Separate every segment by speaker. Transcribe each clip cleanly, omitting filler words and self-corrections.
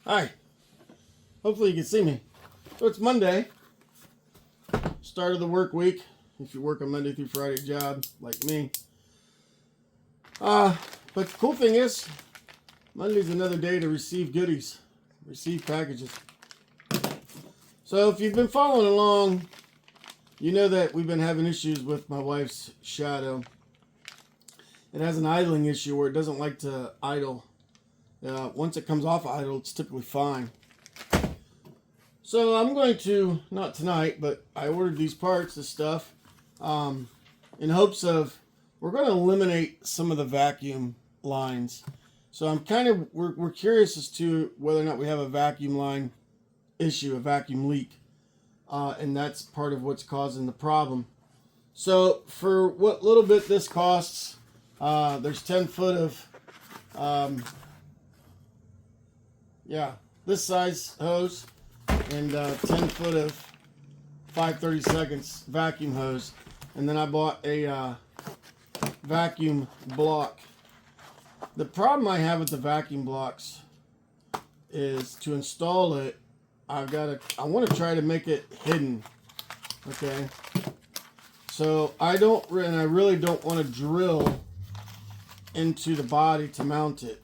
Speaker 1: Hi. Hopefully you can see me. So it's Monday, start of the work week. If you work a Monday through Friday job like me. But the cool thing is, Monday's another day to receive goodies, receive packages. So if you've been following along, you know that we've been having issues with my wife's Shadow. It has an idling issue where it doesn't like to idle. Once it comes off idle, it's typically fine. So I'm going to, not tonight, but I ordered these parts, this stuff, in hopes of, we're going to eliminate some of the vacuum lines. So I'm we're curious as to whether or not we have a vacuum line issue, a vacuum leak. And that's part of what's causing the problem. So for what little bit this costs, there's 10 foot of, this size hose and 10 foot of 5/32 vacuum hose. And then I bought a vacuum block. The problem I have with the vacuum blocks is to install it, I want to try to make it hidden. Okay. So I really don't want to drill into the body to mount it,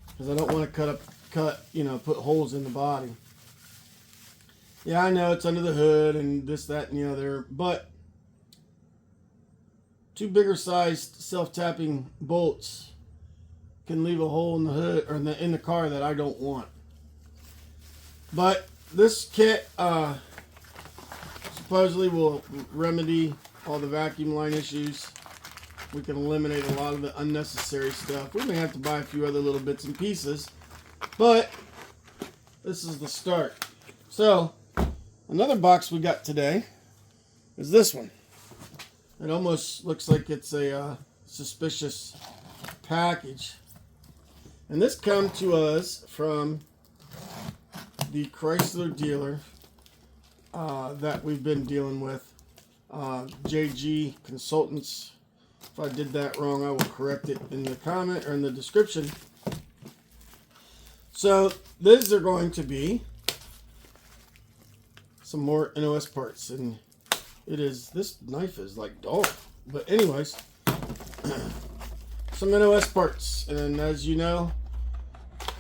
Speaker 1: because I don't want to put holes in the body. Yeah, I know it's under the hood and this, that, and the other, but two bigger sized self-tapping bolts can leave a hole in the hood or in the car that I don't want. But this kit supposedly will remedy all the vacuum line issues. We can eliminate a lot of the unnecessary stuff. We may have to buy a few other little bits and pieces, but this is the start. So another box we got today is this one. It almost looks like it's a suspicious package. And this comes to us from the Chrysler dealer that we've been dealing with, JG Consultants. If I did that wrong, I will correct it in the comment or in the description. So these are going to be some more NOS parts, and this knife is like dull. But anyways, some NOS parts, and as you know,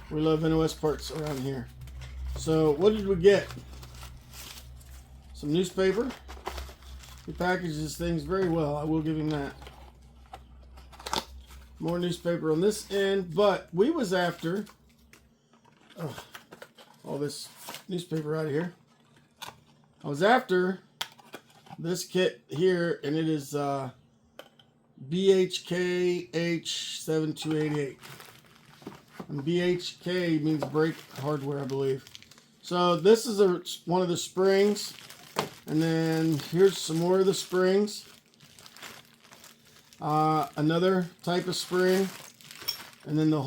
Speaker 1: we love NOS parts around here. So what did we get? Some newspaper. He packages things very well, I will give him that. More newspaper on this end, but we was after all this newspaper out of here. I was after this kit here, and it is BHKH7288. And BHK means brake hardware, I believe. So this is one of the springs, and then here's some more of the springs. Another type of spring, and then the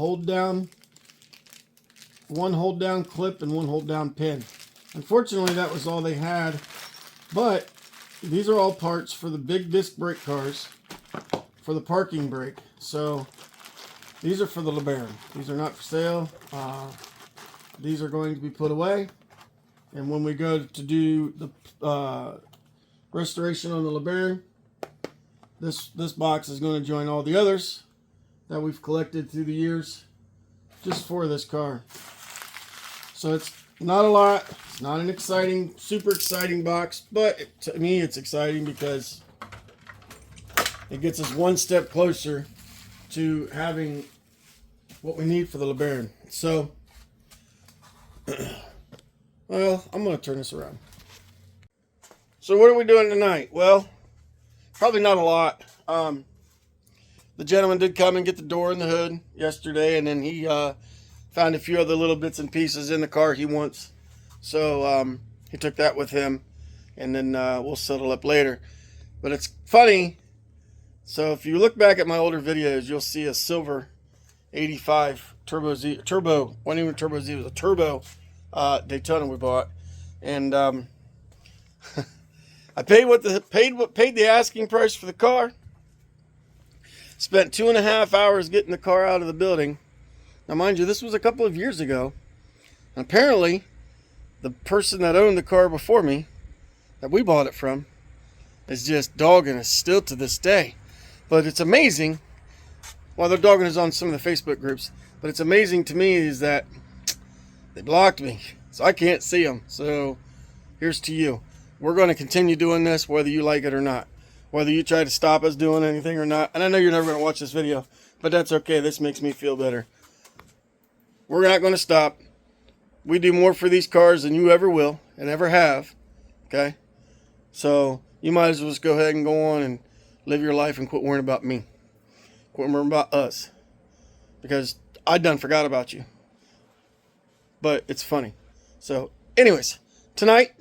Speaker 1: one hold down clip and one hold down pin. Unfortunately, that was all they had, but these are all parts for the big disc brake cars for the parking brake. So these are for the Lebaron. These are not for sale. These are going to be put away, and when we go to do the restoration on the Lebaron, this box is going to join all the others that we've collected through the years just for this car. So it's not a lot. It's not an super exciting box, but to me it's exciting because it gets us one step closer to having what we need for the Lebaron. So, well, I'm going to turn this around. So what are we doing tonight? Well, probably not a lot. The gentleman did come and get the door and the hood yesterday, and then he found a few other little bits and pieces in the car he wants. So he took that with him, and then we'll settle up later. But it's funny. So if you look back at my older videos, you'll see a silver 85 wasn't even Turbo Z, it was a turbo Daytona we bought. And I paid the asking price for the car. Spent 2.5 hours getting the car out of the building. Now, mind you, this was a couple of years ago. Apparently, the person that owned the car before me, that we bought it from, is just dogging us still to this day. But it's amazing. Well, they're dogging us on some of the Facebook groups. But it's amazing to me is that they blocked me, so I can't see them. So here's to you. We're going to continue doing this whether you like it or not. Whether you try to stop us doing anything or not. And I know you're never going to watch this video, but that's okay. This makes me feel better. We're not going to stop. We do more for these cars than you ever will and ever have. Okay? So you might as well just go ahead and go on and live your life and quit worrying about me. Quit worrying about us. Because I done forgot about you. But it's funny. So anyways, tonight,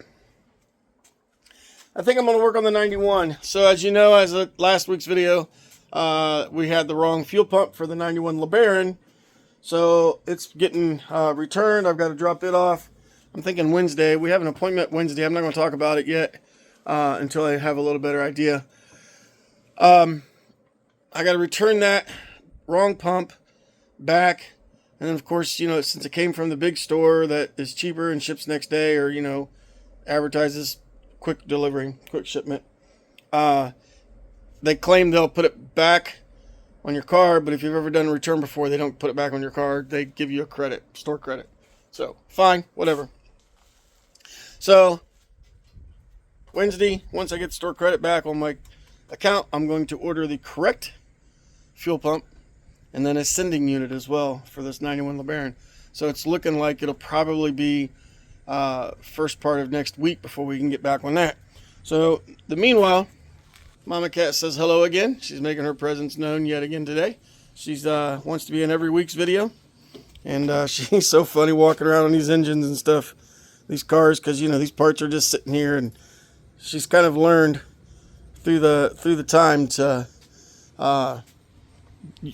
Speaker 1: I think I'm going to work on the 91. So as you know, as of last week's video, we had the wrong fuel pump for the 91 Lebaron. So it's getting returned. I've got to drop it off. I'm thinking Wednesday. We have an appointment Wednesday. I'm not going to talk about it yet until I have a little better idea. I got to return that wrong pump back. And then, of course, you know, since it came from the big store that is cheaper and ships next day, or, you know, advertises quick delivery, quick shipment. They claim they'll put it back on your car, but if you've ever done a return before, they don't put it back on your car. They give you a credit, store credit. So, fine, whatever. So, Wednesday, once I get store credit back on my account, I'm going to order the correct fuel pump and then a sending unit as well for this 91 Lebaron. So, it's looking like it'll probably be first part of next week before we can get back on that. So the meanwhile, Mama Cat says hello again. She's making her presence known yet again today. She's wants to be in every week's video, and she's so funny walking around on these engines and stuff, these cars, because you know these parts are just sitting here, and she's kind of learned through the time to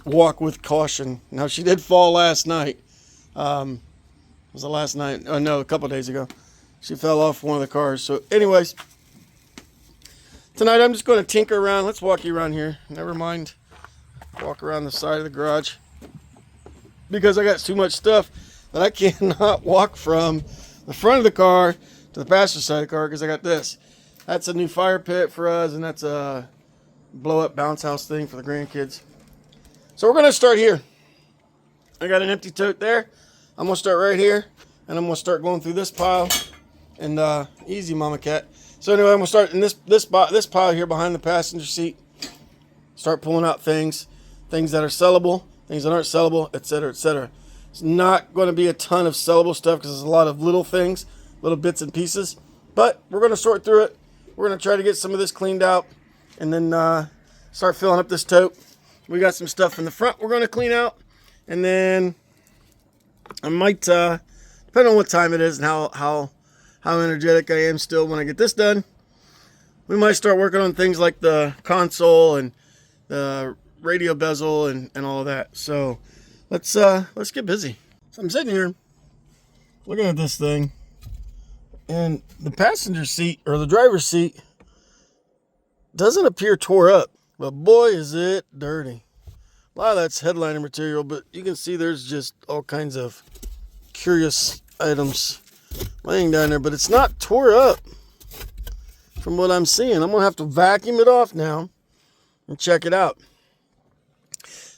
Speaker 1: walk with caution. Now she did fall last night. Was the last night? Oh no, a couple days ago. She fell off one of the cars. So anyways, tonight I'm just going to tinker around. Let's walk you around here. Never mind. Walk around the side of the garage. Because I got too much stuff that I cannot walk from the front of the car to the passenger side of the car because I got this. That's a new fire pit for us, and that's a blow-up bounce house thing for the grandkids. So we're going to start here. I got an empty tote there. I'm going to start right here, and I'm going to start going through this pile, and easy, Mama Cat. So anyway, I'm going to start in this pile here behind the passenger seat, start pulling out things that are sellable, things that aren't sellable, etc., etc. It's not going to be a ton of sellable stuff because there's a lot of little things, little bits and pieces, but we're going to sort through it. We're going to try to get some of this cleaned out, and then start filling up this tote. We got some stuff in the front we're going to clean out, and then I might, depending on what time it is and how energetic I am still when I get this done, we might start working on things like the console and the radio bezel and all of that. So let's get busy. So I'm sitting here looking at this thing, and the passenger seat or the driver's seat doesn't appear tore up, but boy is it dirty. A lot of that's headliner material, but you can see there's just all kinds of curious items laying down there, but it's not tore up from what I'm seeing. I'm going to have to vacuum it off now and check it out.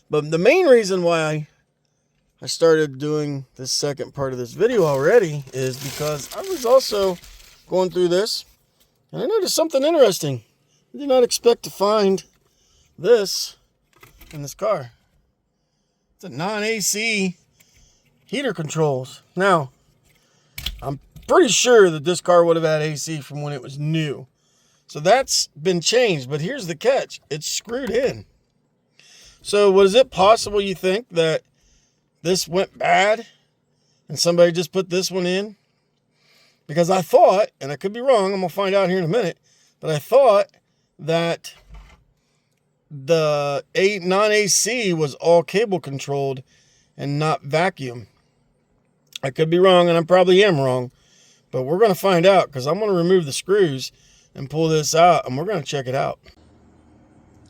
Speaker 1: But the main reason why I started doing this second part of this video already is because I was also going through this, and I noticed something interesting. I did not expect to find this in this car. It's a non-AC heater controls. Now, I'm pretty sure that this car would have had AC from when it was new. So that's been changed, but here's the catch. It's screwed in. So was it possible, you think, that this went bad and somebody just put this one in? Because I thought, and I could be wrong, I'm going to find out here in a minute, but I thought that the non-AC was all cable controlled and not vacuum. I could be wrong, and I probably am wrong, but we're going to find out because I'm going to remove the screws and pull this out, and we're going to check it out.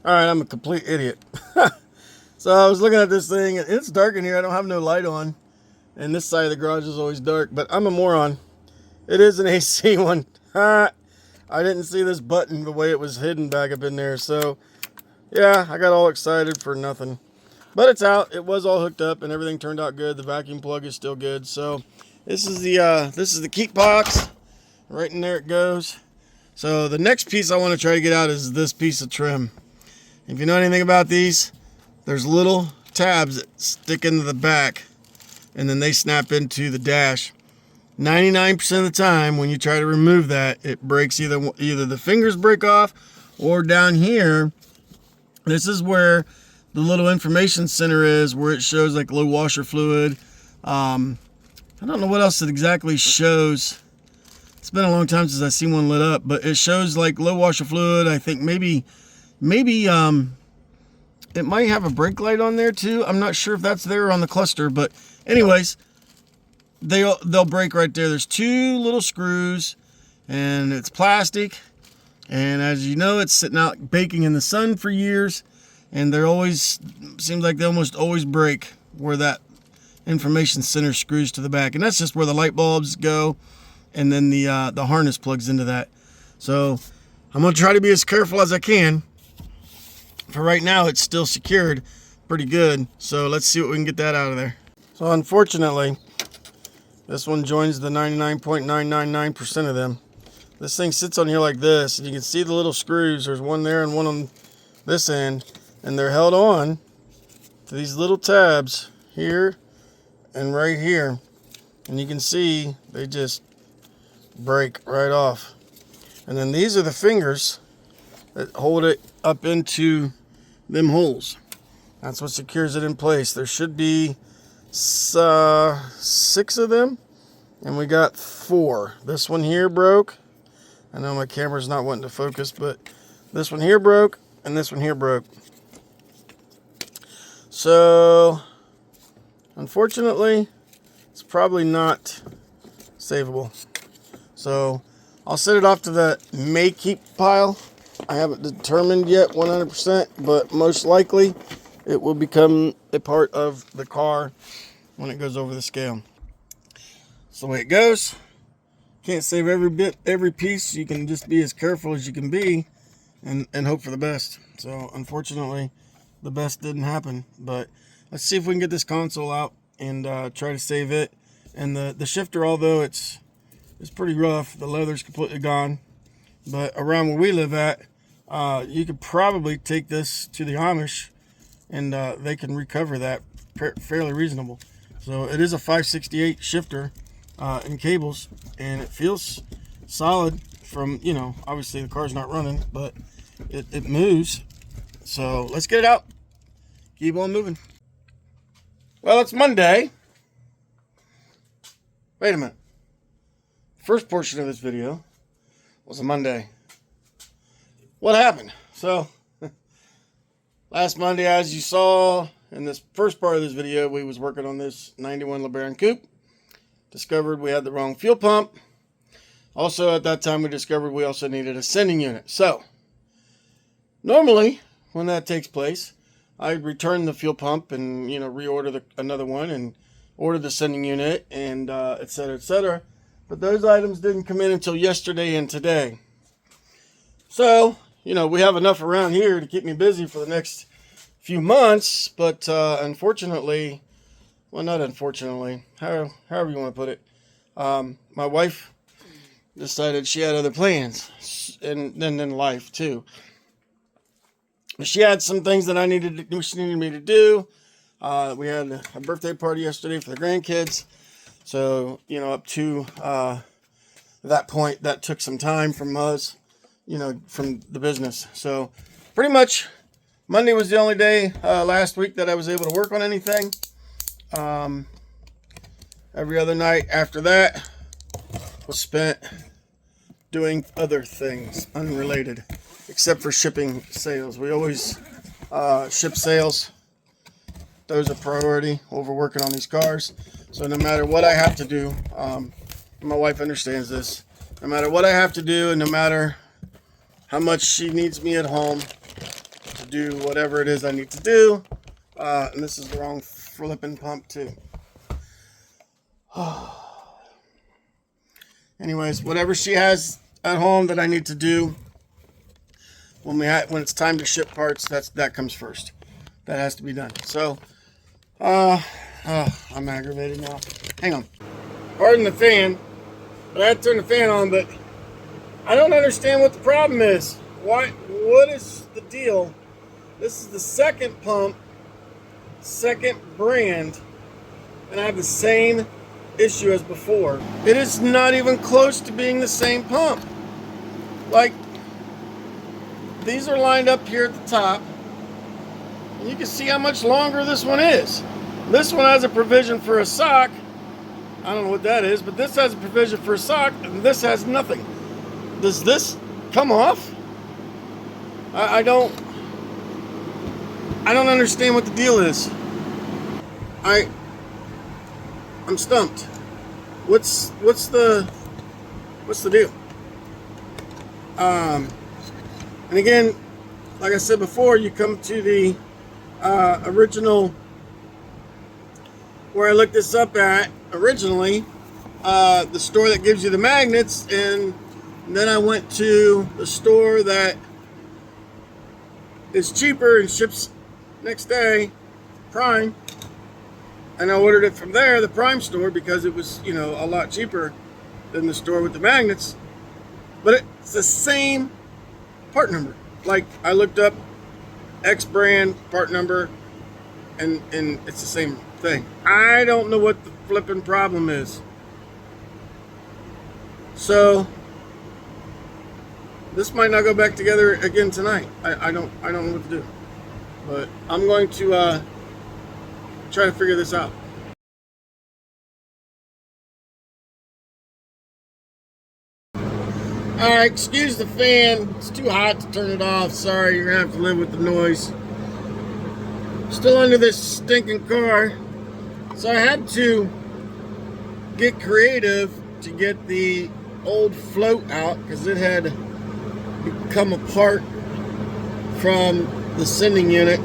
Speaker 1: All right, I'm a complete idiot. So I was looking at this thing, and it's dark in here. I don't have no light on, and this side of the garage is always dark, but I'm a moron. It is an AC one. I didn't see this button the way it was hidden back up in there, so yeah, I got all excited for nothing. But it's out. It was all hooked up and everything turned out good. The vacuum plug is still good. So this is the keep box. Right in there it goes. So the next piece I want to try to get out is this piece of trim. If you know anything about these, there's little tabs that stick into the back and then they snap into the dash. 99% of the time when you try to remove that, it breaks. Either the fingers break off, or down here, this is where the little information center is, where it shows like low washer fluid. I don't know what else it exactly shows. It's been a long time since I've seen one lit up, but it shows like low washer fluid. I think maybe it might have a brake light on there too. I'm not sure if that's there on the cluster, but anyways, they'll break right there. There's two little screws and it's plastic, and as you know, it's sitting out baking in the sun for years, and they're always, seems like they almost always break where that information center screws to the back, and that's just where the light bulbs go, and then the harness plugs into that. So I'm gonna try to be as careful as I can. For right now, it's still secured pretty good, so let's see what we can get that out of there. So unfortunately, this one joins the 99.999% of them. This thing sits on here like this, and you can see the little screws. There's one there and one on this end, and they're held on to these little tabs here and right here. And you can see they just break right off. And then these are the fingers that hold it up into them holes. That's what secures it in place. There should be 6 of them, and we got 4. This one here broke. I know my camera's not wanting to focus, but this one here broke and this one here broke. So unfortunately, it's probably not savable. So I'll set it off to the may keep pile. I haven't determined yet 100%, but most likely it will become a part of the car when it goes over the scale. That's the way it goes. Can't save every bit, every piece. You can just be as careful as you can be and hope for the best. So unfortunately, the best didn't happen, but let's see if we can get this console out and try to save it. And the shifter, although it's pretty rough, the leather's completely gone, but around where we live at, you could probably take this to the Amish and they can recover that fairly reasonable. So it is a 568 shifter in cables, and it feels solid from, you know, obviously the car's not running, but it moves. So let's get it out. Keep on moving. Well, it's Monday. Wait a minute. First portion of this video was a Monday. What happened? So last Monday, as you saw in this first part of this video, we was working on this 91 Lebaron coupe. Discovered we had the wrong fuel pump. Also at that time, we discovered we also needed a sending unit. So normally when that takes place, I return the fuel pump and, you know, reorder another one and order the sending unit and etc., etc. But those items didn't come in until yesterday and today. So, you know, we have enough around here to keep me busy for the next few months, but unfortunately, well, not unfortunately, however you want to put it, my wife decided she had other plans, and then in life too. She had some things that she needed me to do. We had a birthday party yesterday for the grandkids, so, you know, up to that point, that took some time from us, you know, from the business. So pretty much Monday was the only day last week that I was able to work on anything. Every other night after that was spent doing other things unrelated, except for shipping sales. We always ship sales. Those are priority over working on these cars. So no matter what I have to do, my wife understands this. No matter what I have to do, and no matter how much she needs me at home to do whatever it is I need to do, and this is the wrong flipping pump too. Anyways, whatever she has at home that I need to do when it's time to ship parts, that comes first. That has to be done. So, I'm aggravated now. Hang on. Pardon the fan, but I had to turn the fan on, but I don't understand what the problem is. What is the deal? This is the second pump, second brand, and I have the same issue as before. It is not even close to being the same pump. Like, these are lined up here at the top, and you can see how much longer this one is. This one has a provision for a sock. I don't know what that is, but this has a provision for a sock, and this has nothing. Does this come off? I don't understand what the deal is. I'm stumped. What's the deal? And again, like I said before, you come to the original where I looked this up at originally, the store that gives you the magnets, and then I went to the store that is cheaper and ships next day, Prime, and I ordered it from there, the Prime store, because it was, a lot cheaper than the store with the magnets. But it's the same part number. Like, I looked up X brand part number, and it's the same thing. I don't know what the flipping problem is. So this might not go back together again tonight. I don't know what to do. But I'm going to try to figure this out. Alright, excuse the fan. It's too hot to turn it off. Sorry, you're going to have to live with the noise. Still under this stinking car. So I had to get creative to get the old float out because it had become apart from the sending unit.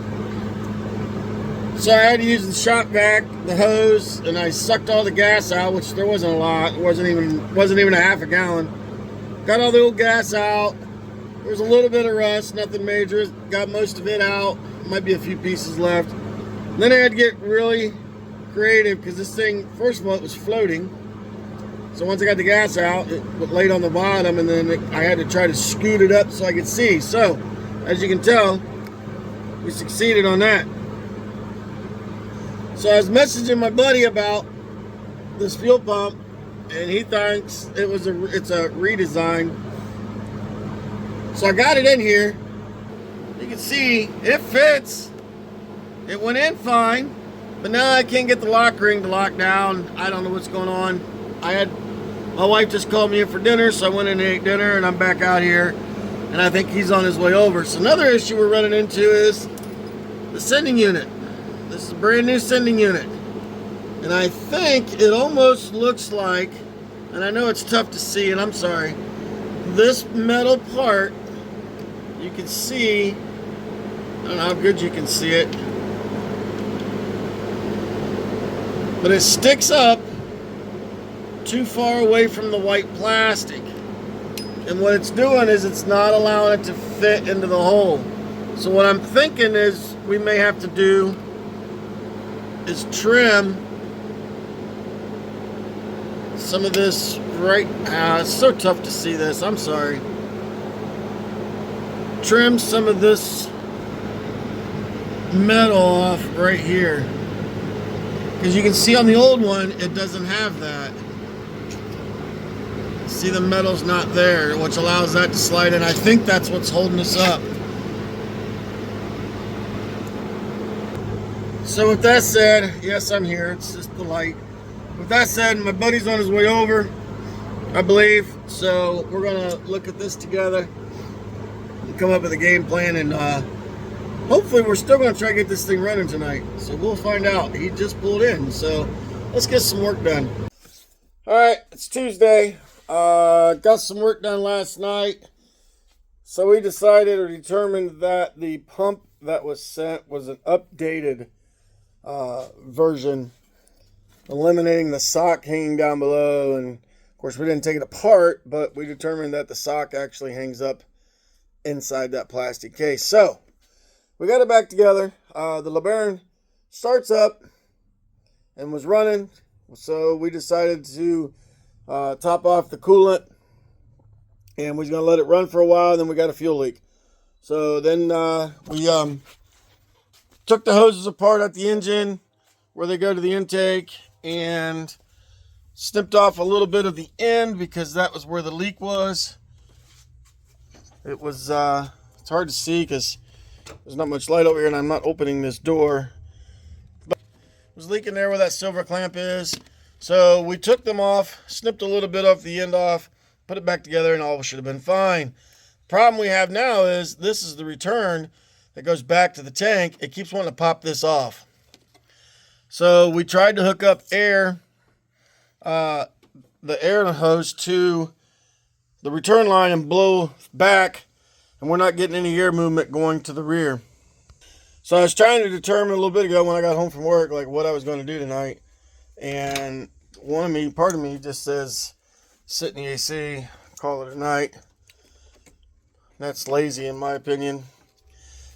Speaker 1: So I had to use the shop vac, the hose, and I sucked all the gas out, which there wasn't a lot. It wasn't even a half a gallon. Got all the old gas out. There was a little bit of rust, nothing major. Got most of it out. Might be a few pieces left. And then I had to get really creative because this thing, first of all, it was floating. So once I got the gas out, it laid on the bottom, and then I had to try to scoot it up so I could see. So, as you can tell, we succeeded on that. So I was messaging my buddy about this fuel pump, and he thinks it's a redesign. So I got it in here. You can see it fits. It went in fine, but now I can't get the lock ring to lock down. I don't know what's going on. My wife just called me in for dinner, so I went in and ate dinner, and I'm back out here, and I think he's on his way over. So another issue we're running into is the sending unit. This is a brand new sending unit, and I think it almost looks like, and I know it's tough to see, and I'm sorry, this metal part, you can see, I don't know how good you can see it, but it sticks up too far away from the white plastic. And what it's doing is it's not allowing it to fit into the hole. So what I'm thinking is we may have to do is trim some of this right, it's so tough to see this, I'm sorry. Trim some of this metal off right here. Because you can see on the old one, it doesn't have that. See, the metal's not there, which allows that to slide in. I think that's what's holding us up. So with that said, yes, I'm here. It's just the light. With that said, my buddy's on his way over, I believe. So we're going to look at this together and come up with a game plan. And hopefully we're still going to try to get this thing running tonight. So we'll find out. He just pulled in. So let's get some work done. All right, it's Tuesday. Got some work done last night, so we decided or determined that the pump that was sent was an updated version eliminating the sock hanging down below. And of course, we didn't take it apart, but we determined that the sock actually hangs up inside that plastic case. So we got it back together. The Lebaron starts up and was running, so we decided to top off the coolant, and we was gonna let it run for a while. And then we got a fuel leak, so then we took the hoses apart at the engine where they go to the intake and snipped off a little bit of the end because that was where the leak was. It was it's hard to see because there's not much light over here and I'm not opening this door, but it was leaking there where that silver clamp is. So we took them off, snipped a little bit off the end off, put it back together, and all should have been fine. Problem we have now is this is the return that goes back to the tank. It keeps wanting to pop this off. So we tried to hook up air, the air hose to the return line and blow back, and we're not getting any air movement going to the rear. So I was trying to determine a little bit ago when I got home from work, like what I was going to do tonight. And part of me just says, sit in the AC, call it a night. That's lazy in my opinion.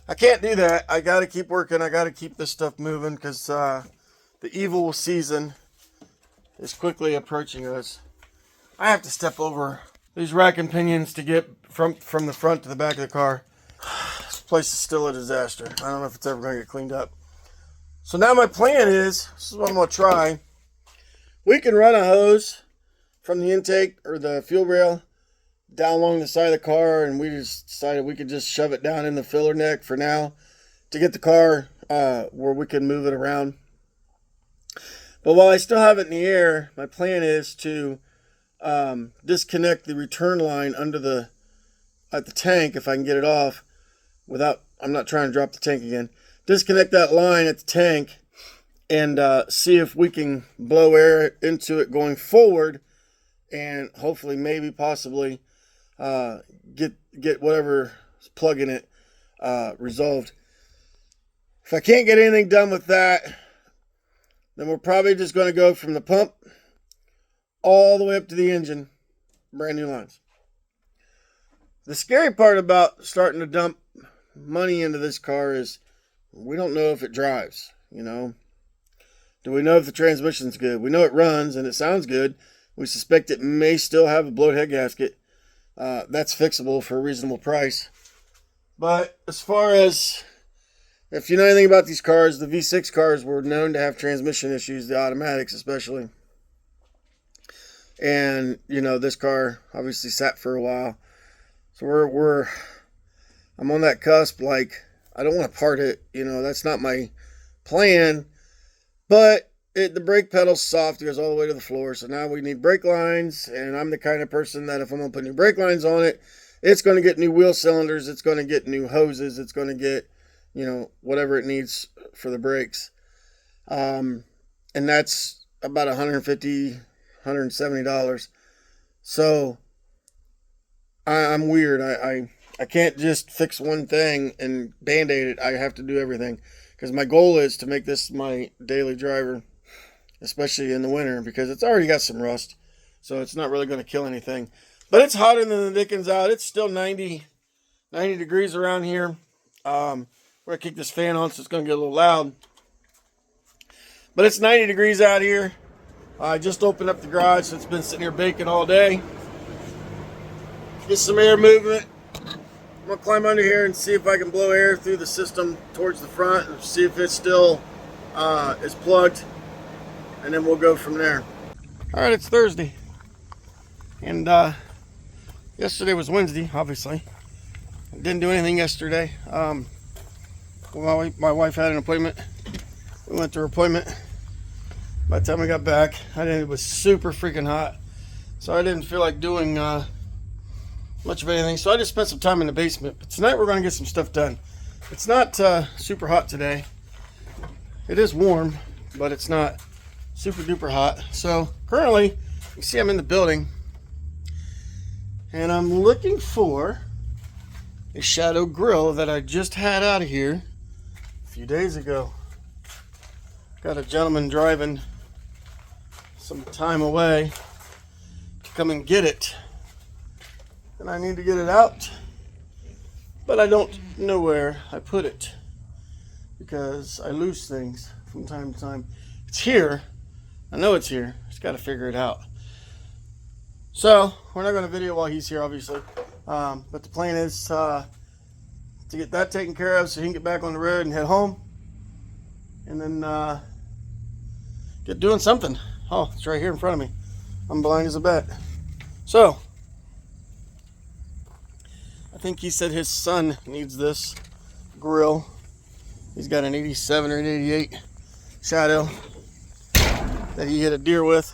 Speaker 1: I can't do that. I got to keep working. I got to keep this stuff moving because the evil season is quickly approaching us. I have to step over these rack and pinions to get from the front to the back of the car. This place is still a disaster. I don't know if it's ever going to get cleaned up. So now my plan is, this is what I'm going to try. We can run a hose from the intake or the fuel rail down along the side of the car, and we just decided we could just shove it down in the filler neck for now to get the car where we can move it around. But while I still have it in the air, my plan is to disconnect the return line at the tank if I can get it off without, I'm not trying to drop the tank again. Disconnect that line at the tank and see if we can blow air into it going forward, and hopefully maybe possibly get whatever's plugging it resolved. If I can't get anything done with that, then we're probably just going to go from the pump all the way up to the engine, brand new lines. The scary part about starting to dump money into this car is we don't know if it drives, you know. Do we know if the transmission's good? We know it runs and it sounds good. We suspect it may still have a blowed head gasket. That's fixable for a reasonable price. But as far as, if you know anything about these cars, the V6 cars were known to have transmission issues, the automatics especially. And, you know, this car obviously sat for a while. So I'm on that cusp, like, I don't want to part it, you know, that's not my plan. But the brake pedal's soft, it goes all the way to the floor. So now we need brake lines, and I'm the kind of person that if I'm going to put new brake lines on it, it's going to get new wheel cylinders, it's going to get new hoses, it's going to get, you know, whatever it needs for the brakes. And that's about $150, $170. So I'm weird. I can't just fix one thing and band-aid it. I have to do everything. Because my goal is to make this my daily driver, especially in the winter, because it's already got some rust. So it's not really going to kill anything. But it's hotter than the dickens out. It's still 90 degrees around here. We're going to kick this fan on so it's going to get a little loud. But it's 90 degrees out here. I just opened up the garage, so it's been sitting here baking all day. Get some air movement. I'm going to climb under here and see if I can blow air through the system towards the front and see if it still is plugged, and then we'll go from there. All right, it's Thursday, and yesterday was Wednesday, obviously. I didn't do anything yesterday. My wife had an appointment. We went to her appointment. By the time we got back, it was super freaking hot, so I didn't feel like doing much of anything, so I just spent some time in the basement. But tonight we're going to get some stuff done. It's not super hot today. It is warm, but it's not super duper hot. So currently, you can see I'm in the building, and I'm looking for a shadow grill that I just had out of here a few days ago. Got a gentleman driving some time away to come and get it. And I need to get it out. But I don't know where I put it, because I lose things from time to time. It's here. I know it's here. Just got to figure it out. So, we're not going to video while he's here, obviously. But the plan is to get that taken care of so he can get back on the road and head home. And then get doing something. Oh, it's right here in front of me. I'm blind as a bat. So, I think he said his son needs this grill. He's got an 87 or an 88 Shadow that he hit a deer with.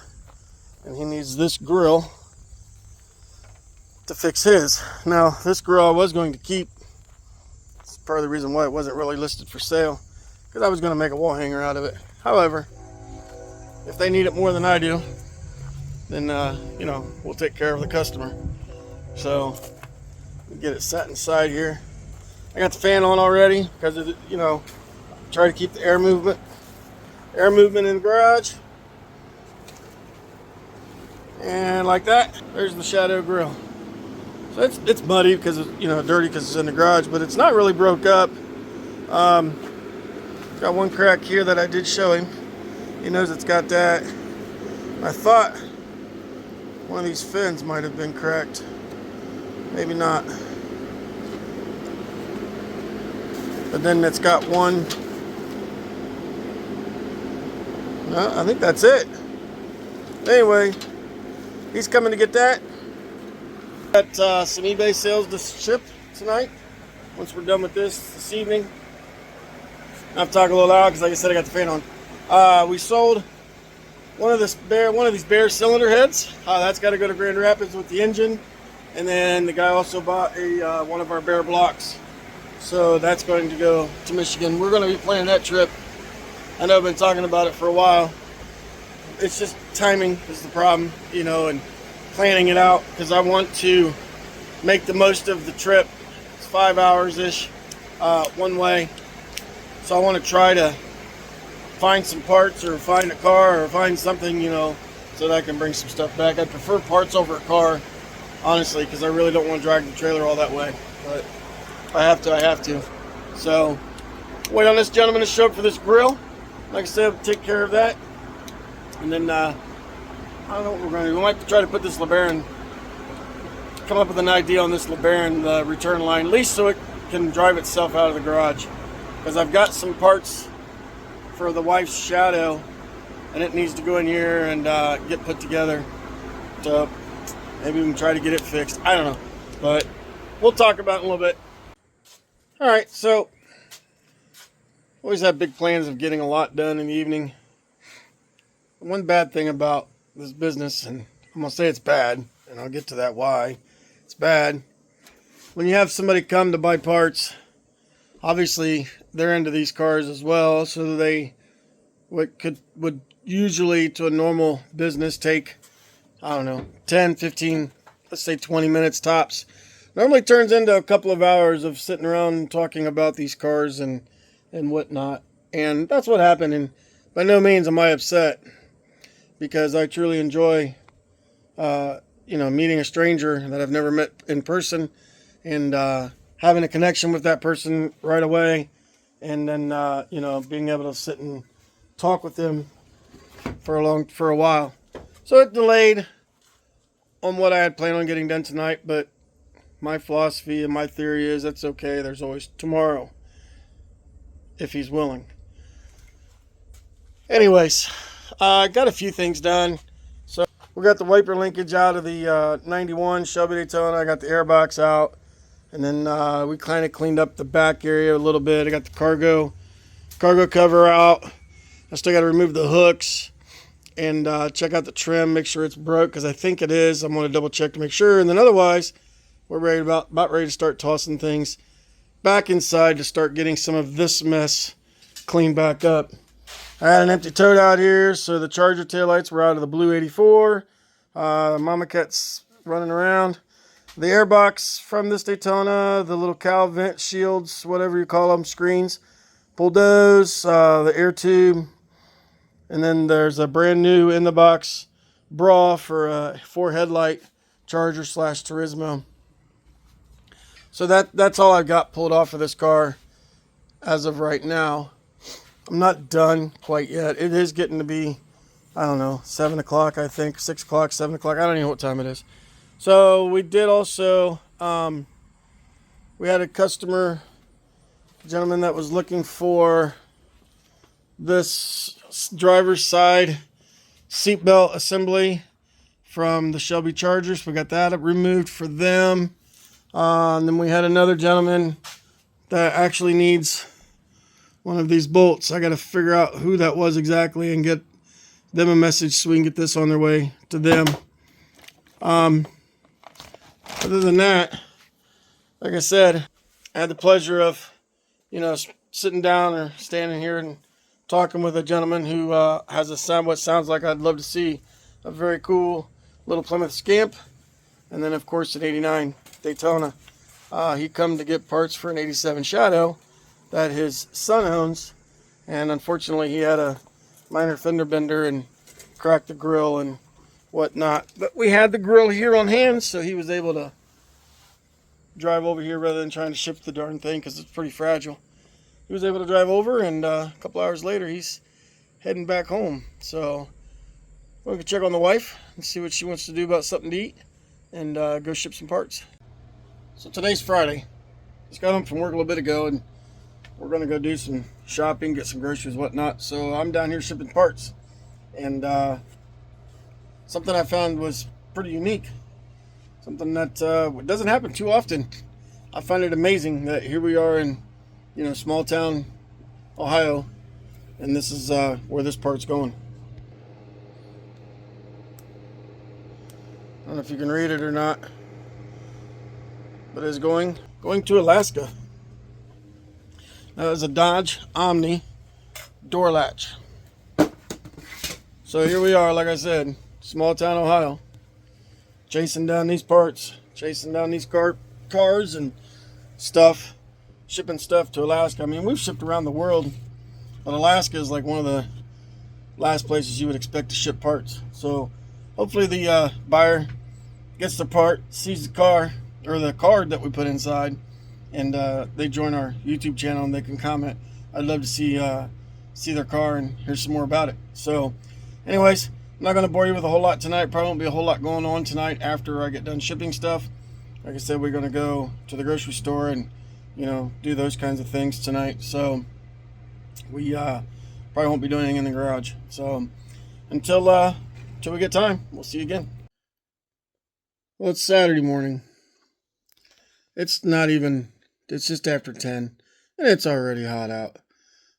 Speaker 1: And he needs this grill to fix his. Now, this grill I was going to keep. It's part of the reason why it wasn't really listed for sale, because I was going to make a wall hanger out of it. However, if they need it more than I do, then we'll take care of the customer. So get it set inside here. I got the fan on already because of the, try to keep the air movement in the garage. And like that, there's the Shadow grill. So it's muddy because it's dirty because it's in the garage, but it's not really broke up. Got one crack here that I did show him. He knows it's got that. I thought one of these fins might have been cracked. Maybe not. But then it's got one. No, I think that's it. Anyway, he's coming to get that. Got some eBay sales to ship tonight. Once we're done with this evening. I have to talk a little loud because, like I said, I got the fan on. We sold one of these Bear cylinder heads. That's got to go to Grand Rapids with the engine. And then the guy also bought one of our Bear blocks. So that's going to go to Michigan. We're going to be planning that trip. I know I've been talking about it for a while. It's just timing is the problem, and planning it out, because I want to make the most of the trip. It's 5 hours-ish one way. So I want to try to find some parts or find a car or find something, so that I can bring some stuff back. I prefer parts over a car, honestly, because I really don't want to drag the trailer all that way. But if I have to, I have to. So wait on this gentleman to show up for this grill. Like I said, we'll take care of that. And then, I don't know what we're going to do. We might try to put this Lebaron, come up with an idea on this Lebaron return line, at least so it can drive itself out of the garage. Because I've got some parts for the wife's Shadow, and it needs to go in here and get put together. So maybe we can try to get it fixed. I don't know. But we'll talk about it in a little bit. Alright, so always have big plans of getting a lot done in the evening. One bad thing about this business, and I'm going to say it's bad, and I'll get to that why it's bad. When you have somebody come to buy parts, obviously they're into these cars as well, so they would usually to a normal business take, 10, 15, let's say 20 minutes tops. Normally turns into a couple of hours of sitting around talking about these cars and whatnot. And that's what happened, and by no means am I upset, because I truly enjoy meeting a stranger that I've never met in person, and having a connection with that person right away, and then being able to sit and talk with them for a while. So it delayed on what I had planned on getting done tonight, but my philosophy and my theory is that's okay. There's always tomorrow, if he's willing. Anyways, I got a few things done. So we got the wiper linkage out of the 91 Shelby Daytona. I got the airbox out. And then we kind of cleaned up the back area a little bit. I got the cargo cover out. I still got to remove the hooks and check out the trim, make sure it's broke, because I think it is. I'm going to double check to make sure. And then otherwise, we're about ready to start tossing things back inside to start getting some of this mess cleaned back up. I had an empty tote out here, so the Charger taillights were out of the blue 84. Mama Cat's running around. The airbox from this Daytona, the little cowl vent shields, whatever you call them, screens, pulled those. The air tube And then there's a brand new in the box bra for a 4 headlight Charger / Turismo. So that's all I've got pulled off of this car as of right now. I'm not done quite yet. It is getting to be, I don't know, 7 o'clock, I think. 6 o'clock, 7 o'clock. I don't even know what time it is. So we did also, we had a customer, gentleman that was looking for this driver's side seatbelt assembly from the Shelby Chargers. We got that removed for them. And then we had another gentleman that actually needs one of these bolts. I got to figure out who that was exactly and get them a message so we can get this on their way to them. Other than that, like I said, I had the pleasure of, sitting down or standing here and talking with a gentleman who has what sounds like I'd love to see a very cool little Plymouth Scamp, and then of course an '89 Daytona. He come to get parts for an '87 Shadow that his son owns, and unfortunately he had a minor fender bender and cracked the grill and whatnot. But we had the grill here on hand, so he was able to drive over here rather than trying to ship the darn thing because it's pretty fragile. He was able to drive over, and a couple hours later he's heading back home. So we're gonna check on the wife and see what she wants to do about something to eat, and go ship some parts. So today's Friday. Just got home from work a little bit ago, and we're gonna go do some shopping, get some groceries, whatnot. So I'm down here shipping parts, and something I found was pretty unique. Something that doesn't happen too often. I find it amazing that here we are in, small town Ohio, and this is where this part's going. I don't know if you can read it or not, but it's going to Alaska. That is a Dodge Omni door latch. So here we are, like I said, small town Ohio, chasing down these parts, chasing down these cars and stuff, shipping stuff to Alaska. I mean, we've shipped around the world, but Alaska is like one of the last places you would expect to ship parts. So hopefully the buyer gets the part, sees the car or the card that we put inside, and they join our YouTube channel and they can comment. I'd love to see their car and hear some more about it. So anyways, I'm not going to bore you with a whole lot tonight. Probably won't be a whole lot going on tonight after I get done shipping stuff. Like I said, we're going to go to the grocery store and, do those kinds of things tonight. So we probably won't be doing anything in the garage. So until we get time, we'll see you again. Well, it's Saturday morning. It's just after 10, and it's already hot out.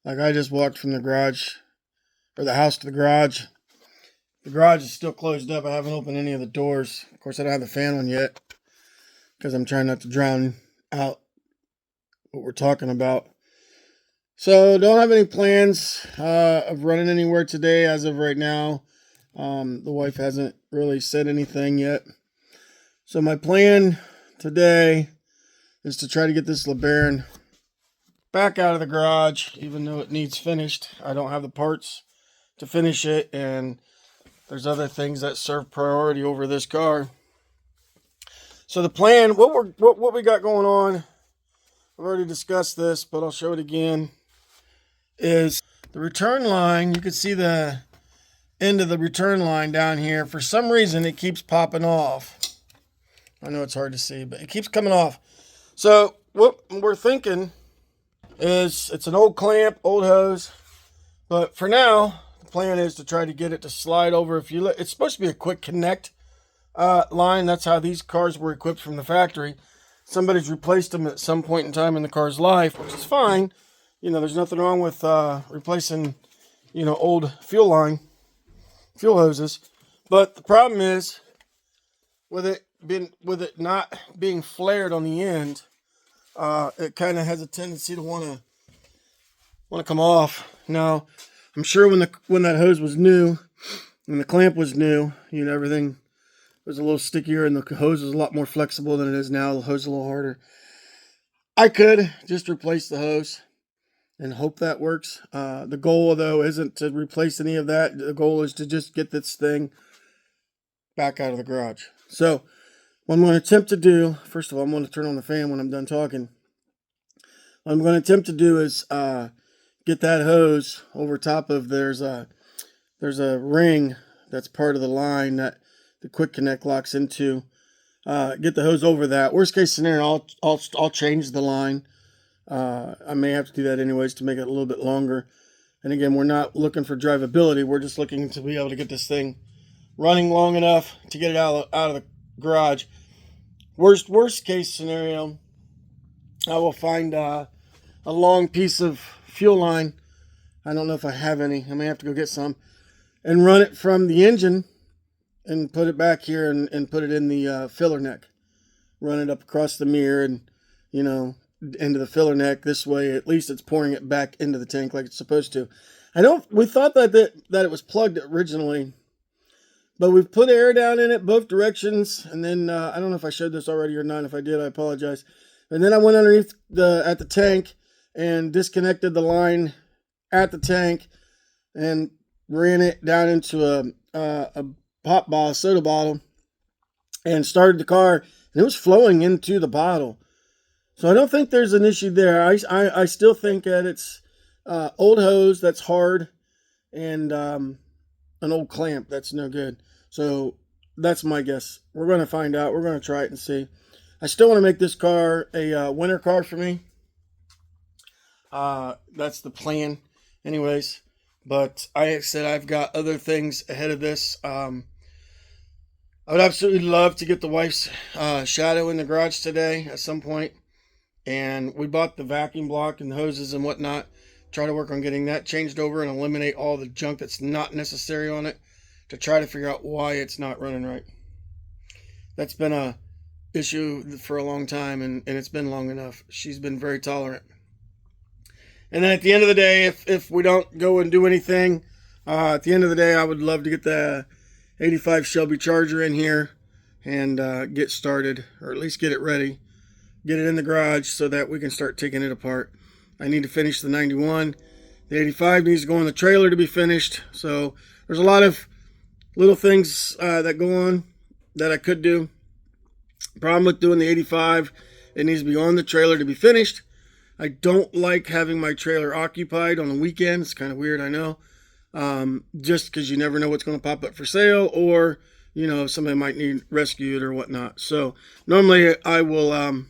Speaker 1: Like, I just walked from the house to the garage. The garage is still closed up. I haven't opened any of the doors. Of course, I don't have the fan on yet because I'm trying not to drown out what we're talking about. So, don't have any plans of running anywhere today as of right now. The wife hasn't really said anything yet. So, my plan today is to try to get this Lebaron back out of the garage, even though it needs finished. I don't have the parts to finish it, and there's other things that serve priority over this car. So the plan, what we got going on, I've already discussed this, but I'll show it again, is the return line. You can see the end of the return line down here. For some reason, it keeps popping off. I know it's hard to see, but it keeps coming off. So what we're thinking is it's an old clamp, old hose, but for now, the plan is to try to get it to slide over. It's supposed to be a quick connect line. That's how these cars were equipped from the factory. Somebody's replaced them at some point in time in the car's life, which is fine. There's nothing wrong with replacing, old fuel hoses. But the problem is with it not being flared on the end, it kind of has a tendency to want to come off. Now, I'm sure when that hose was new, when the clamp was new, everything was a little stickier and the hose was a lot more flexible than it is now. The hose is a little harder. I could just replace the hose and hope that works. The goal, though, isn't to replace any of that. The goal is to just get this thing back out of the garage. So what I'm going to attempt to do, first of all, I'm going to turn on the fan when I'm done talking. What I'm going to attempt to do is get that hose over top of, there's a ring that's part of the line that the quick connect locks into. Get the hose over that. Worst case scenario, I'll change the line. I may have to do that anyways to make it a little bit longer. And again, we're not looking for drivability. We're just looking to be able to get this thing running long enough to get it out of the garage. Worst case scenario, I will find a long piece of fuel line. I don't know if I have any. I may have to go get some and run it from the engine and put it back here and put it in the filler neck. Run it up across the mirror and, into the filler neck. This way, at least it's pouring it back into the tank like it's supposed to. We thought that it was plugged originally, but we've put air down in it both directions. And then, I don't know if I showed this already or not. If I did, I apologize. And then I went underneath at the tank and disconnected the line at the tank and ran it down into a pop bottle, soda bottle, and started the car, and it was flowing into the bottle. So I don't think there's an issue there. I still think that it's old hose that's hard and an old clamp that's no good. So that's my guess. We're going to find out. We're going to try it and see. I still want to make this car a winter car for me. That's the plan anyways. But I said I've got other things ahead of this. I would absolutely love to get the wife's shadow in the garage today at some point. And we bought the vacuum block and the hoses and whatnot. Try to work on getting that changed over and eliminate all the junk that's not necessary on it to try to figure out why it's not running right. That's been a issue for a long time, and it's been long enough. She's been very tolerant. And then at the end of the day, if we don't go and do anything, at the end of the day, I would love to get the 85 Shelby Charger in here and get started, or at least get it ready. Get it in the garage so that we can start taking it apart. I need to finish the 91. The 85 needs to go in the trailer to be finished. So there's a lot of little things that go on that I could do. Problem with doing the 85, it needs to be on the trailer to be finished. I don't like having my trailer occupied on the weekend. It's kind of weird, I know. Just because you never know what's going to pop up for sale, or somebody might need rescued or whatnot. So normally I will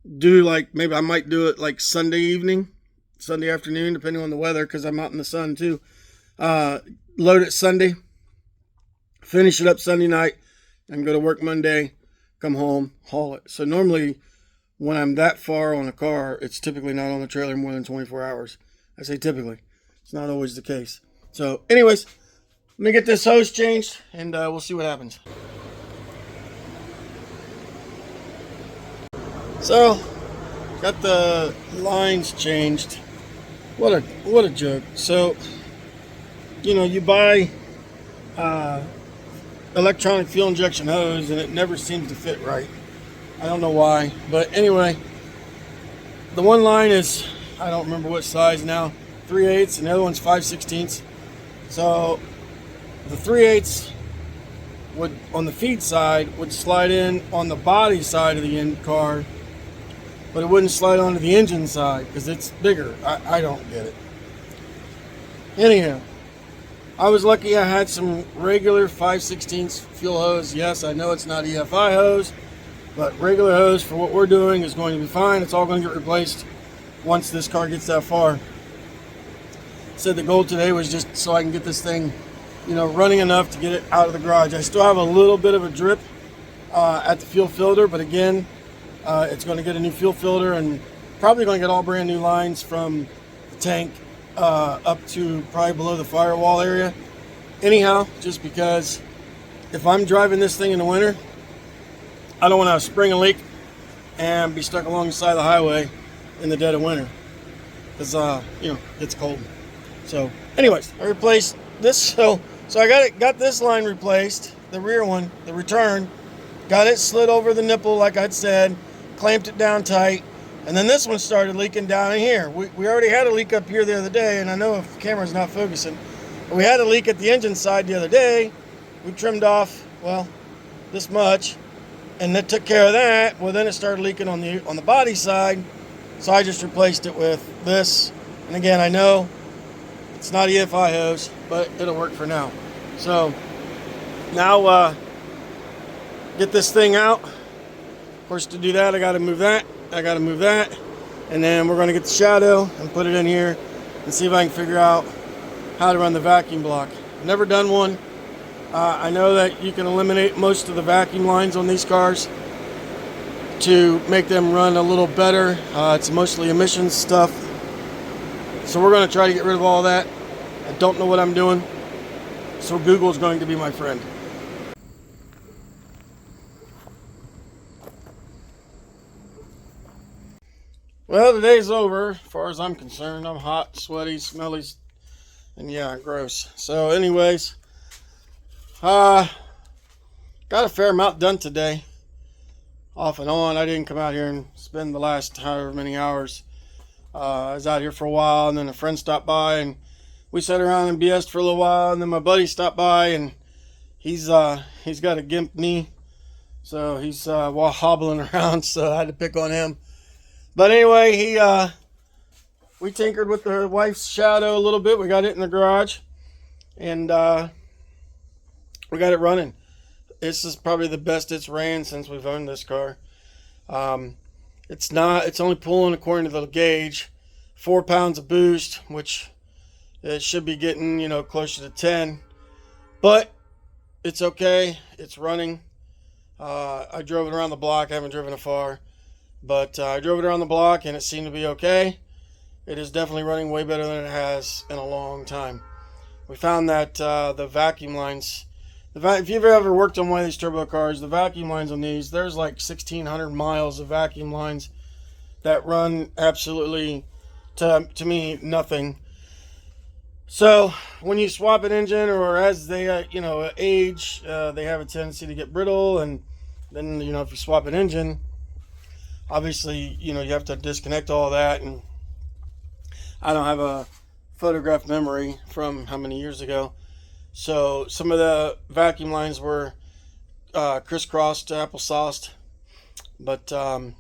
Speaker 1: maybe I might do it like Sunday evening, Sunday afternoon, depending on the weather, because I'm out in the sun too. Load it Sunday, finish it up Sunday night, and go to work Monday, come home, haul it. So normally when I'm that far on a car, it's typically not on the trailer more than 24 hours. I say typically. It's not always the case. So anyways, let me get this hose changed, and we'll see what happens. So, got the lines changed. What a joke. So, you buy electronic fuel injection hose, and it never seems to fit right. I don't know why, but anyway, the one line is, I don't remember what size now, 3/8, and the other one's 5/16. So the 3/8 would, on the feed side, would slide in on the body side of the end car, but it wouldn't slide onto the engine side because it's bigger. I don't get it. Anyhow, I was lucky I had some regular 5/16 fuel hose. Yes, I know it's not EFI hose, but regular hose for what we're doing is going to be fine. It's all going to get replaced once this car gets that far. Said the goal today was just so I can get this thing, running enough to get it out of the garage. I still have a little bit of a drip at the fuel filter, but again, it's going to get a new fuel filter and probably going to get all brand new lines from the tank up to probably below the firewall area. Anyhow, just because if I'm driving this thing in the winter, I don't want to spring a leak and be stuck along the side of the highway in the dead of winter because it's cold. So anyways, I replaced this. So I got this line replaced, the rear one, the return. Got it slid over the nipple like I'd said, clamped it down tight, And then this one started leaking down in here. We already had a leak up here the other day, and I know if the camera's not focusing, but we had a leak at the engine side the other day. We trimmed off, well, this much, and that took care of that. Well, then it started leaking on the body side, so I just replaced it with this. And again, I know it's not EFI hose, but it'll work for now. So now get this thing out. Of course, to do that, I got to move that. I got to move that, and then we're going to get the shadow and put it in here and see if I can figure out how to run the vacuum block. Never done one. I know that you can eliminate most of the vacuum lines on these cars to make them run a little better. It's mostly emissions stuff, so we're going to try to get rid of all that. I don't know what I'm doing, so Google is going to be my friend. Well, today's over, as far as I'm concerned. I'm hot, sweaty, smelly, and yeah, gross. So anyways, got a fair amount done today, off and on. I didn't come out here and spend the last however many hours. I was out here for a while, and then a friend stopped by, and we sat around and BS'd for a little while, and then my buddy stopped by, and he's got a gimp knee, so he's hobbling around, so I had to pick on him. But anyway, we tinkered with the wife's shadow a little bit. We got it in the garage, and we got it running. This is probably the best it's ran since we've owned this car. It's only pulling, according to the gauge, 4 pounds of boost, which it should be getting, closer to 10. But it's okay. It's running. I drove it around the block. I haven't driven it far. But I drove it around the block, and it seemed to be okay. It is definitely running way better than it has in a long time. We found that the vacuum lines, if you've ever worked on one of these turbo cars, the vacuum lines on these, there's like 1,600 miles of vacuum lines that run absolutely, to me, nothing. So when you swap an engine, or as they age, they have a tendency to get brittle, and then if you swap an engine, obviously, you have to disconnect all that, and I don't have a photograph memory from how many years ago. So some of the vacuum lines were crisscrossed, applesauced, but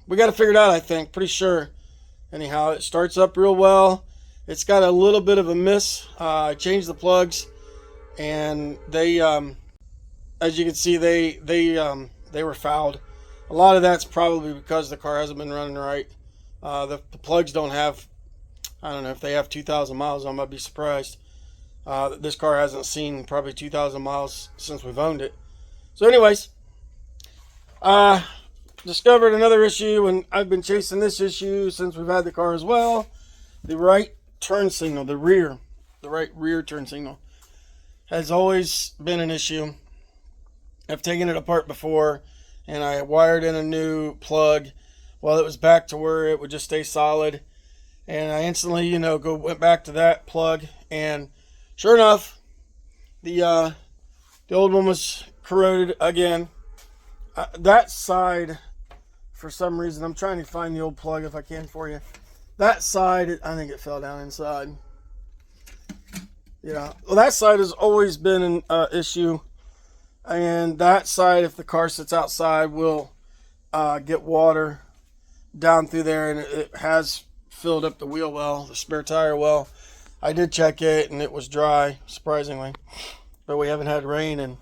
Speaker 1: we got to figure it out, I think, pretty sure. Anyhow, it starts up real well. It's got a little bit of a miss. I changed the plugs, and they, as you can see, they were fouled. A lot of that's probably because the car hasn't been running right. The plugs don't have, I don't know if they have 2,000 miles on them. I'd be surprised. This car hasn't seen probably 2,000 miles since we've owned it. So anyways, discovered another issue, and I've been chasing this issue since we've had the car as well. The right turn signal, the right rear turn signal has always been an issue. I've taken it apart before, and I wired in a new plug. Well, it was back to where it would just stay solid, and I instantly, went back to that plug, and sure enough, the old one was corroded again. That side, for some reason, I'm trying to find the old plug if I can for you. That side, I think it fell down inside. Yeah, well, that side has always been an issue. And that side, if the car sits outside, will get water down through there, and it has filled up the wheel well, the spare tire well. I did check it, and it was dry, surprisingly. But we haven't had rain in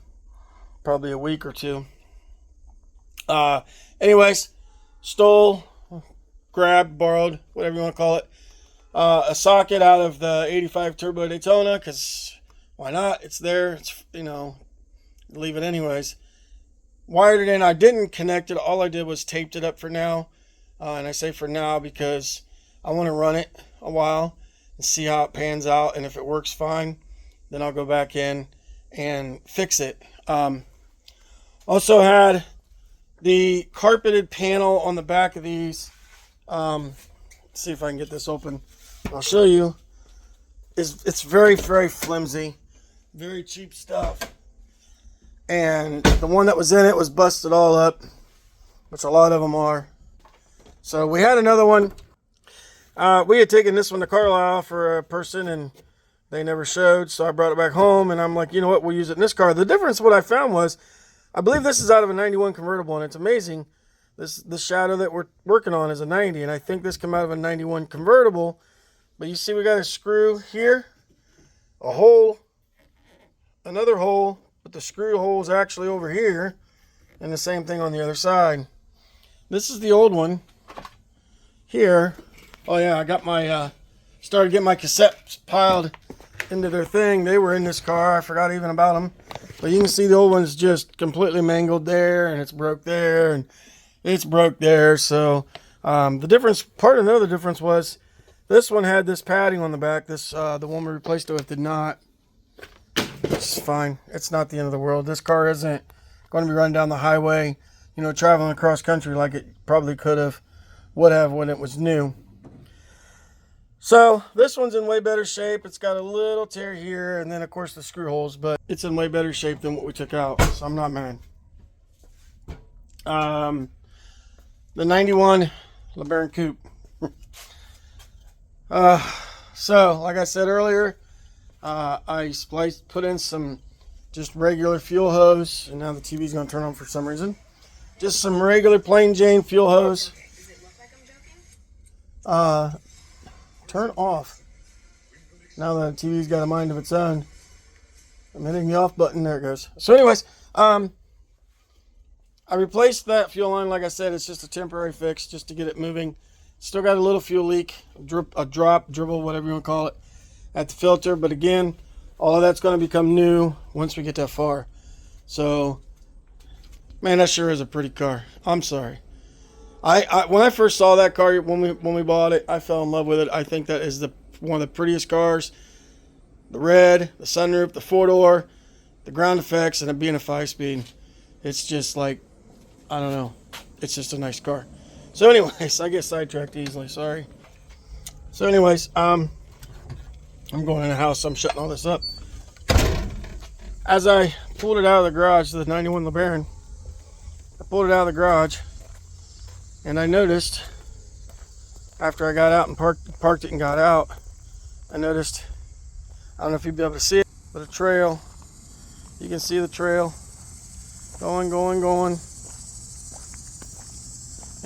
Speaker 1: probably a week or two. Anyways, stole, grabbed, borrowed, whatever you want to call it, a socket out of the 85 Turbo Daytona, because why not? It's there. It's, leave it anyways. Wired it in. I didn't connect it. All I did was taped it up for now. And I say for now because I want to run it a while and see how it pans out. And if it works fine, then I'll go back in and fix it. Also had the carpeted panel on the back of these. Let's see if I can get this open. I'll show you. It's very, very flimsy. Very cheap stuff. And the one that was in it was busted all up, which a lot of them are. So we had another one. We had taken this one to Carlisle for a person, and they never showed, so I brought it back home, and I'm like, you know what, we'll use it in this car. The difference, what I found was, I believe this is out of a 91 convertible, and it's amazing. The shadow that we're working on is a 90, and I think this came out of a 91 convertible. But you see we got a screw here, a hole, another hole, but the screw hole is actually over here, and the same thing on the other side. This is the old one here. Oh yeah, I got my, started getting my cassettes piled into their thing. They were in this car. I forgot even about them. But you can see the old one's just completely mangled there, and it's broke there, and it's broke there. So the difference, part of another difference was this one had this padding on the back. This the one we replaced it with did not. It's fine. It's not the end of the world. This car isn't going to be running down the highway, you know, traveling across country like it probably could have, would have when it was new. So this one's in way better shape. It's got a little tear here, and then of course the screw holes, but it's in way better shape than what we took out, so I'm not mad. The 91 LeBaron coupe. So like I said earlier, I put in some just regular fuel hose, and now the TV's going to turn on for some reason. Just some regular plain Jane fuel hose.
Speaker 2: Does it look like I'm joking?
Speaker 1: Turn off. Now that the TV's got a mind of its own. I'm hitting the off button. There it goes. So anyways, I replaced that fuel line. Like I said, it's just a temporary fix just to get it moving. Still got a little fuel leak, dribble, whatever you want to call it, at the filter. But again, all of that's going to become new once we get that far. So, man, that sure is a pretty car. I'm sorry. When I first saw that car when we bought it, I fell in love with it. I think that is one of the prettiest cars. The red, the sunroof, the 4-door, the ground effects, and it being a 5-speed. It's just like, I don't know. It's just a nice car. So anyways, I get sidetracked easily, sorry. So anyways, I'm going in the house, so I'm shutting all this up. As I pulled it out of the garage, the 91 LeBaron, I pulled it out of the garage, and I noticed, after I got out and parked it and got out, I noticed, I don't know if you'll be able to see it, but a trail. You can see the trail going.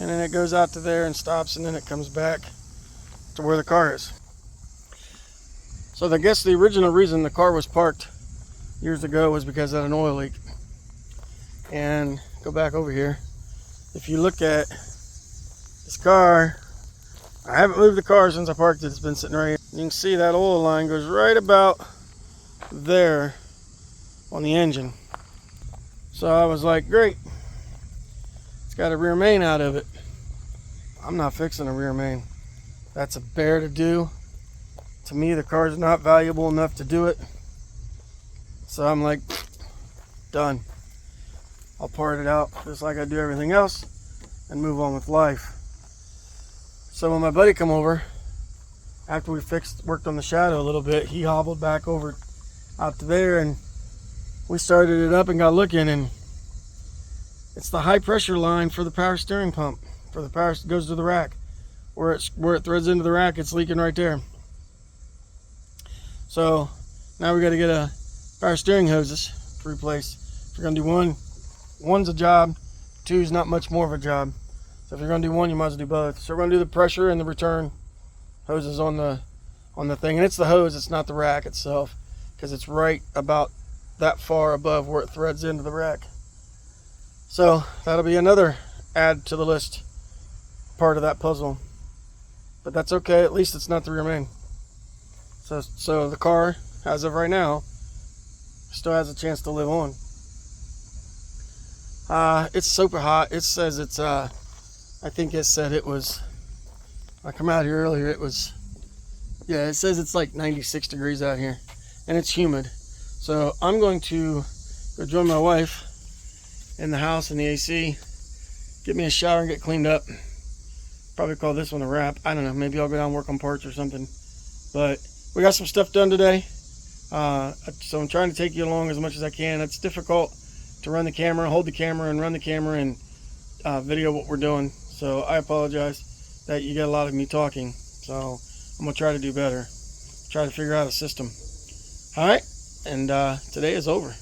Speaker 1: And then it goes out to there and stops, and then it comes back to where the car is. So I guess the original reason the car was parked years ago was because of an oil leak. And go back over here. If you look at this car, I haven't moved the car since I parked it. It's been sitting right here. You can see that oil line goes right about there on the engine. So I was like, great. It's got a rear main out of it. I'm not fixing a rear main. That's a bear to do. To me, the car's not valuable enough to do it. So I'm like, done. I'll part it out just like I do everything else and move on with life. So when my buddy come over, after we worked on the shadow a little bit, he hobbled back over out to there, and we started it up and got looking, and it's the high pressure line for the power steering pump. For the power goes to the rack. Where it threads into the rack, it's leaking right there. So now we got to get a power steering hoses to replace. If you're gonna do one's a job, two's not much more of a job. So if you're gonna do one, you might as well do both. So we're gonna do the pressure and the return hoses on the thing, and it's the hose, it's not the rack itself, because it's right about that far above where it threads into the rack. So that'll be another add to the list part of that puzzle, but that's okay. At least it's not the rear main. So the car, as of right now, still has a chance to live on. It's super hot. It says it's I think it said it was, I come out here earlier, it was, yeah, it says it's like 96 degrees out here, and it's humid. So I'm going to go join my wife in the house in the AC, get me a shower and get cleaned up. Probably call this one a wrap. I don't know, maybe I'll go down and work on parts or something. But we got some stuff done today. So I'm trying to take you along as much as I can. It's difficult to run the camera, hold the camera, and run the camera and video what we're doing. So I apologize. that you get a lot of me talking. So I'm going to try to do better. Try to figure out a system. All right. And today is over.